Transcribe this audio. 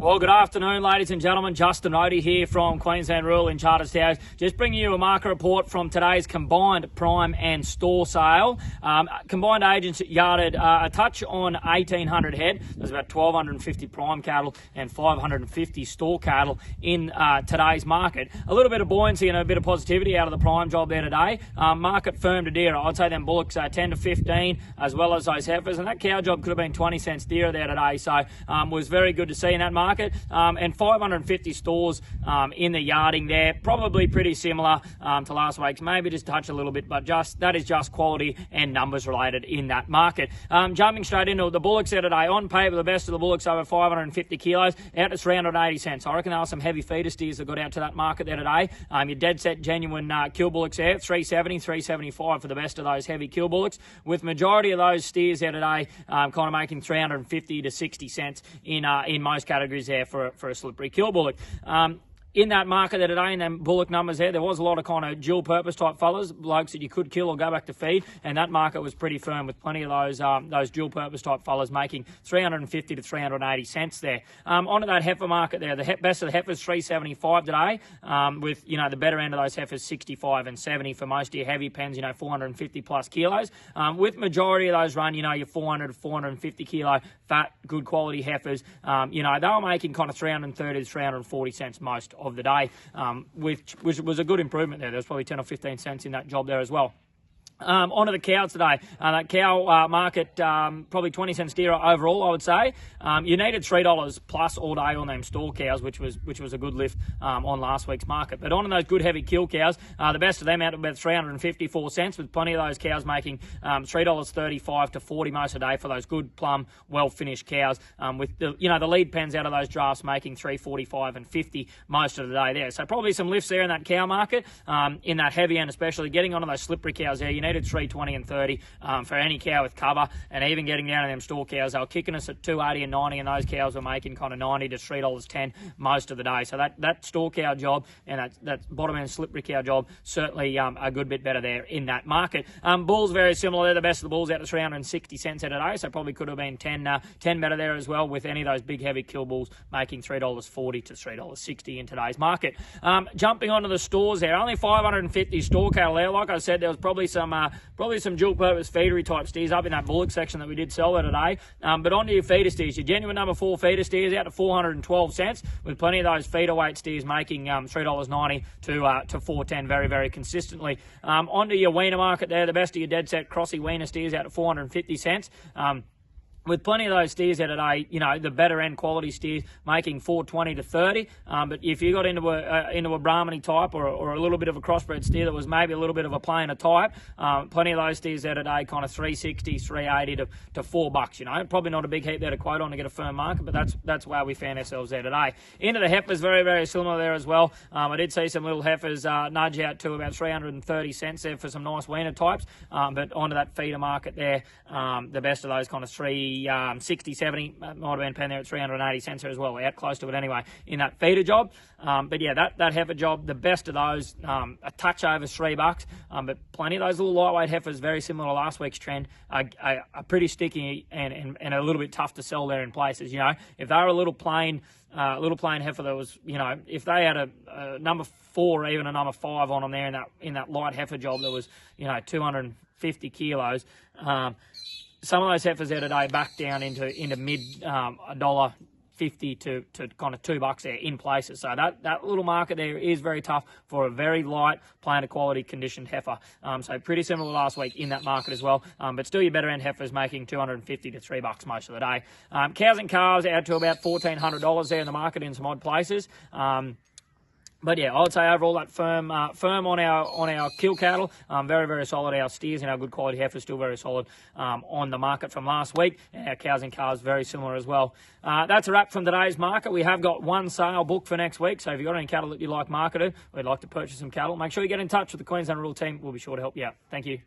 Well, good afternoon, ladies and gentlemen. Justin Odie here from Queensland Rural in Charterstown. Just bringing you a market report from today's combined prime and store sale. Combined agents yarded a touch on 1,800 head. There's about 1,250 prime cattle and 550 store cattle in today's market. A little bit of buoyancy and a bit of positivity out of the prime job there today. Market firm to dearer. I'd say them bullocks are 10 to 15 as well as those heifers. And that cow job could have been 20 cents dearer there today. So was very good to see in that market. And 550 stores in the yarding there, probably pretty similar to last week's, maybe just touch a little bit, but that is just quality and numbers related in that market. Jumping straight into the bullocks there today, on paper the best of the bullocks over 550 kilos, out to 380 cents. I reckon there are some heavy feeder steers that got out to that market there today. Your dead set genuine kill bullocks there, 370, 375 for the best of those heavy kill bullocks, with majority of those steers there today kind of making 350 to 60 cents in most categories there for a slippery kill bullock. In that market there today, in them bullock numbers there was a lot of kind of dual purpose type fellas, blokes that you could kill or go back to feed, and that market was pretty firm with plenty of those dual purpose type fellas making 350 to 380 cents there. Onto that heifer market there, the best of the heifers 375 today, with the better end of those heifers 65 and 70 for most of your heavy pens, 450 plus kilos. With majority of those run, your 400 to 450 kilo fat, good quality heifers. They were making kind of 330 to 340 cents most of the day, which was a good improvement there. There's probably 10 or 15 cents in that job there as well. Onto the cows today. That cow market, probably 20 cents dearer overall, I would say. You needed $3 plus all day on them store cows, which was a good lift on last week's market. But on those good heavy kill cows, the best of them out at about 354 cents, with plenty of those cows making $3.35 to 40 most of the day for those good plumb, well finished cows. With the lead pens out of those drafts making 345 and 50 most of the day there. So probably some lifts there in that cow market, in that heavy end, especially getting onto those slippery cows there. You needed 320 and 30 for any cow with cover, and even getting down to them store cows, they were kicking us at 280 and 90, and those cows were making kind of 90 to $3.10 most of the day. So that store cow job and that bottom end slippery cow job certainly a good bit better there in that market. Bulls very similar. They're the best of the bulls out to 360 cents a day, so probably could have been 10 better there as well, with any of those big heavy kill bulls making $3.40 to $3.60 in today's market. Jumping onto the stores there, only 550 store cattle there. Like I said, there was probably some dual purpose feedery type steers up in that bullock section that we did sell there today. But onto your feeder steers, your genuine number 4 feeder steers out to 412 cents, with plenty of those feeder weight steers making $3.90 to $4.10 very, very consistently. Onto your weaner market there, the best of your dead set crossy weaner steers out to 450 cents. With plenty of those steers there today, the better end quality steers making 420 to 30. But if you got into a Brahmani type or a little bit of a crossbred steer that was maybe a little bit of a plainer type, plenty of those steers there today, kind of 360, 380 to $4. Probably not a big heap there to quote on to get a firm market, but that's where we found ourselves there today. Into the heifers, very, very similar there as well. I did see some little heifers nudge out to about 330 cents there for some nice weaner types. But onto that feeder market there, the best of those kind of 60, 70, might have been pen there at 380 cents there as well. We're out close to it anyway in that feeder job. But yeah, that heifer job, the best of those, a touch over $3. But plenty of those little lightweight heifers, very similar to last week's trend, are pretty sticky and a little bit tough to sell there in places. If they were a little plain heifer that was, if they had a number 4 or even a number 5 on them there in that light heifer job that was, 250 kilos, some of those heifers there today back down into mid $1.50 to kind of $2 there in places. So that little market there is very tough for a very light, plainer quality conditioned heifer. So pretty similar to last week in that market as well. But still your better end heifers making $250 to $3 most of the day. Cows and calves out to about $1,400 there in the market in some odd places. But yeah, I would say overall that firm on our kill cattle, very, very solid. Our steers and our good quality heifers still very solid on the market from last week. And our cows and calves very similar as well. That's a wrap from today's market. We have got one sale booked for next week. So if you've got any cattle that you like marketed, or you'd like to purchase some cattle, make sure you get in touch with the Queensland Rural team. We'll be sure to help you out. Thank you.